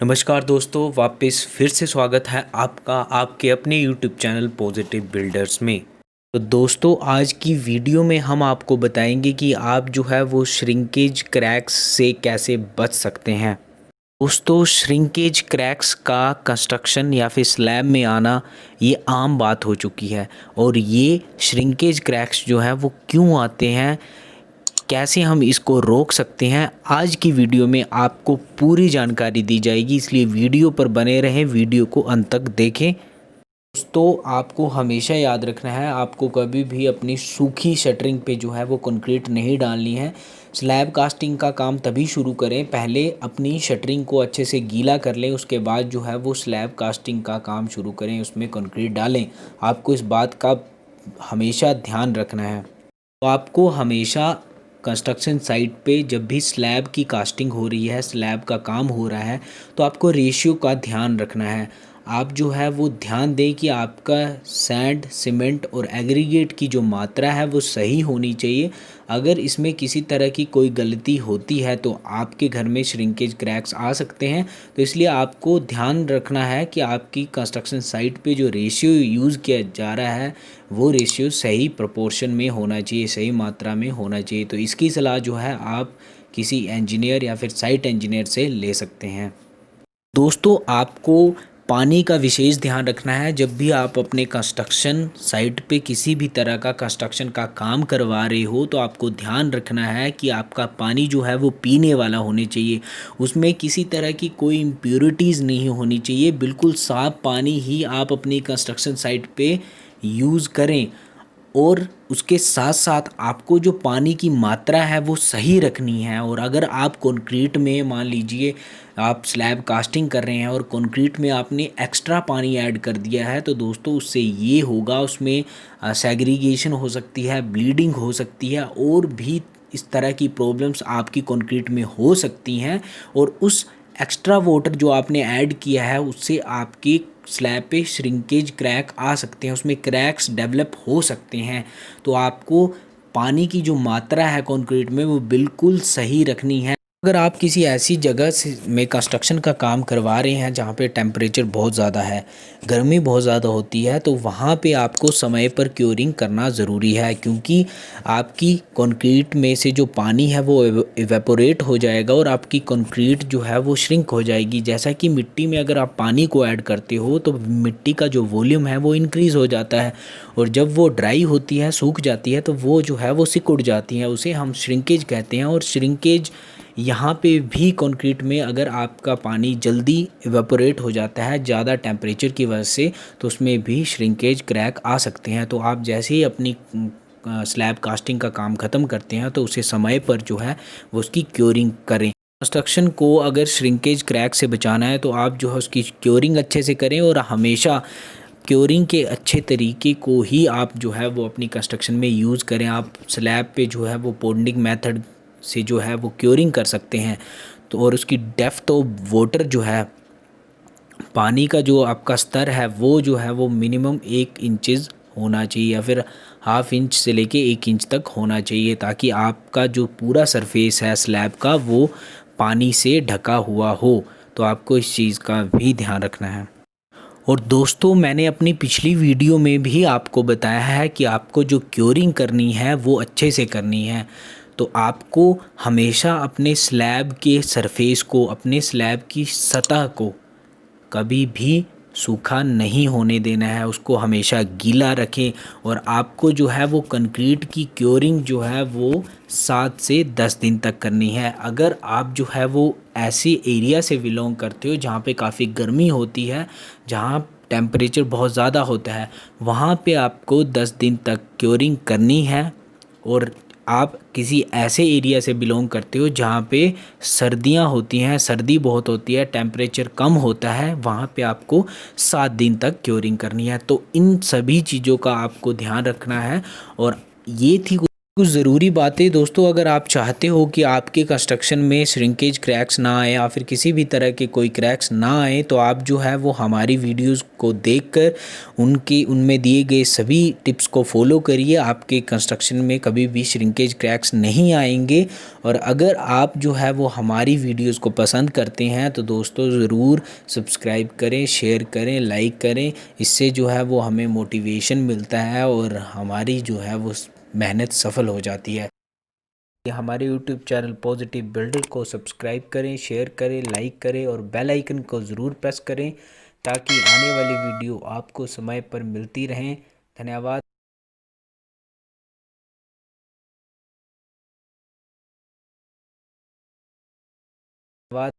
नमस्कार दोस्तों, वापस फिर से स्वागत है आपका आपके अपने YouTube चैनल पॉजिटिव बिल्डर्स में। तो दोस्तों, आज की वीडियो में हम आपको बताएंगे कि आप जो है वो श्रिंकेज क्रैक्स से कैसे बच सकते हैं। दोस्तों, श्रिंकेज क्रैक्स का कंस्ट्रक्शन या फिर स्लैब में आना ये आम बात हो चुकी है। और ये श्रिंकेज क्रैक्स जो है वो क्यों आते हैं, कैसे हम इसको रोक सकते हैं, आज की वीडियो में आपको पूरी जानकारी दी जाएगी। इसलिए वीडियो पर बने रहें, वीडियो को अंत तक देखें। दोस्तों, आपको हमेशा याद रखना है, आपको कभी भी अपनी सूखी शटरिंग पे जो है वो कंक्रीट नहीं डालनी है। स्लैब कास्टिंग का काम तभी शुरू करें, पहले अपनी शटरिंग को अच्छे से गीला कर लें, उसके बाद जो है वो स्लैब कास्टिंग का काम शुरू करें, उसमें कंक्रीट डालें। आपको इस बात का हमेशा ध्यान रखना है। तो आपको हमेशा कंस्ट्रक्शन साइट पे जब भी स्लैब की कास्टिंग हो रही है, स्लैब का काम हो रहा है, तो आपको रेशियो का ध्यान रखना है। आप जो है वो ध्यान दें कि आपका सैंड, सीमेंट और एग्रीगेट की जो मात्रा है वो सही होनी चाहिए। अगर इसमें किसी तरह की कोई गलती होती है तो आपके घर में श्रिंकेज क्रैक्स आ सकते हैं। तो इसलिए आपको ध्यान रखना है कि आपकी कंस्ट्रक्शन साइट पे जो रेशियो यूज़ किया जा रहा है वो रेशियो सही प्रोपोर्शन में होना चाहिए, सही मात्रा में होना चाहिए। तो इसकी सलाह जो है आप किसी इंजीनियर या फिर साइट इंजीनियर से ले सकते हैं। दोस्तों, आपको पानी का विशेष ध्यान रखना है। जब भी आप अपने कंस्ट्रक्शन साइट पे किसी भी तरह का कंस्ट्रक्शन का काम करवा रहे हो तो आपको ध्यान रखना है कि आपका पानी जो है वो पीने वाला होने चाहिए। उसमें किसी तरह की कोई इम्प्योरिटीज़ नहीं होनी चाहिए। बिल्कुल साफ़ पानी ही आप अपनी कंस्ट्रक्शन साइट पे यूज़ करें। और उसके साथ साथ आपको जो पानी की मात्रा है वो सही रखनी है। और अगर आप कंक्रीट में, मान लीजिए आप स्लैब कास्टिंग कर रहे हैं और कंक्रीट में आपने एक्स्ट्रा पानी ऐड कर दिया है, तो दोस्तों उससे ये होगा, उसमें सेग्रीगेशन हो सकती है, ब्लीडिंग हो सकती है, और भी इस तरह की प्रॉब्लम्स आपकी कंक्रीट में हो सकती हैं। और उस एक्स्ट्रा वाटर जो आपने ऐड किया है उससे आपकी स्लैब पे श्रिंकेज क्रैक आ सकते हैं, उसमें क्रैक्स डेवलप हो सकते हैं। तो आपको पानी की जो मात्रा है कंक्रीट में वो बिल्कुल सही रखनी है। अगर आप किसी ऐसी जगह से में कंस्ट्रक्शन का काम करवा रहे हैं जहाँ पे टेम्परेचर बहुत ज़्यादा है, गर्मी बहुत ज़्यादा होती है, तो वहाँ पे आपको समय पर क्योरिंग करना ज़रूरी है। क्योंकि आपकी कंक्रीट में से जो पानी है वो इवेपोरेट हो जाएगा और आपकी कंक्रीट जो है वो श्रिंक हो जाएगी। जैसा कि मिट्टी में अगर आप पानी को ऐड करते हो तो मिट्टी का जो वॉल्यूम है वो इंक्रीज़ हो जाता है, और जब वो ड्राई होती है, सूख जाती है, तो वो जो है वो सिकुड़ जाती है। उसे हम श्रिंकेज कहते हैं। और श्रिंकेज यहाँ पे भी कंक्रीट में अगर आपका पानी जल्दी इवेपोरेट हो जाता है ज़्यादा टेम्परेचर की वजह से, तो उसमें भी श्रिंकेज क्रैक आ सकते हैं। तो आप जैसे ही अपनी स्लैब कास्टिंग का काम ख़त्म करते हैं तो उसे समय पर जो है वो उसकी क्योरिंग करें। कंस्ट्रक्शन को अगर श्रिंकेज क्रैक से बचाना है तो आप जो है उसकी क्योरिंग अच्छे से करें, और हमेशा क्योरिंग के अच्छे तरीके को ही आप जो है वो अपनी कंस्ट्रक्शन में यूज़ करें। आप स्लैब पे जो है वो पॉन्डिंग मेथड से जो है वो क्योरिंग कर सकते हैं। तो और उसकी डेप्थ ऑफ वाटर जो है, पानी का जो आपका स्तर है वो जो है वो मिनिमम 1 इंचज़ होना चाहिए, या फिर ½ इंच से लेके 1 इंच तक होना चाहिए, ताकि आपका जो पूरा सरफेस है स्लैब का वो पानी से ढका हुआ हो। तो आपको इस चीज़ का भी ध्यान रखना है। और दोस्तों, मैंने अपनी पिछली वीडियो में भी आपको बताया है कि आपको जो क्योरिंग करनी है वो अच्छे से करनी है। तो आपको हमेशा अपने स्लैब के सरफेस को, अपने स्लैब की सतह को कभी भी सूखा नहीं होने देना है, उसको हमेशा गीला रखें। और आपको जो है वो कंक्रीट की क्योरिंग जो है वो 7 से 10 दिन तक करनी है। अगर आप जो है वो ऐसे एरिया से बिलोंग करते हो जहाँ पे काफ़ी गर्मी होती है, जहाँ टेम्परेचर बहुत ज़्यादा होता है, वहाँ पे आपको 10 दिन तक क्योरिंग करनी है। और आप किसी ऐसे एरिया से बिलोंग करते हो जहाँ पे सर्दियाँ होती हैं, सर्दी बहुत होती है, टेम्परेचर कम होता है, वहाँ पे आपको 7 दिन तक क्योरिंग करनी है। तो इन सभी चीज़ों का आपको ध्यान रखना है। और ये थी कुछ ज़रूरी बातें दोस्तों, अगर आप चाहते हो कि आपके कंस्ट्रक्शन में श्रिंकेज क्रैक्स ना आए या फिर किसी भी तरह के कोई क्रैक्स ना आए, तो आप जो है वो हमारी वीडियोस को देखकर उनमें दिए गए सभी टिप्स को फॉलो करिए। आपके कंस्ट्रक्शन में कभी भी श्रिंकेज क्रैक्स नहीं आएंगे। और अगर आप जो है वो हमारी वीडियोस को पसंद करते हैं तो दोस्तों ज़रूर सब्सक्राइब करें, शेयर करें, लाइक करें। इससे जो है वो हमें मोटिवेशन मिलता है और हमारी जो है वो मेहनत सफल हो जाती है। हमारे यूट्यूब चैनल पॉजिटिव बिल्डर को सब्सक्राइब करें, शेयर करें, लाइक करें और बेल आइकन को ज़रूर प्रेस करें ताकि आने वाली वीडियो आपको समय पर मिलती रहें। धन्यवाद।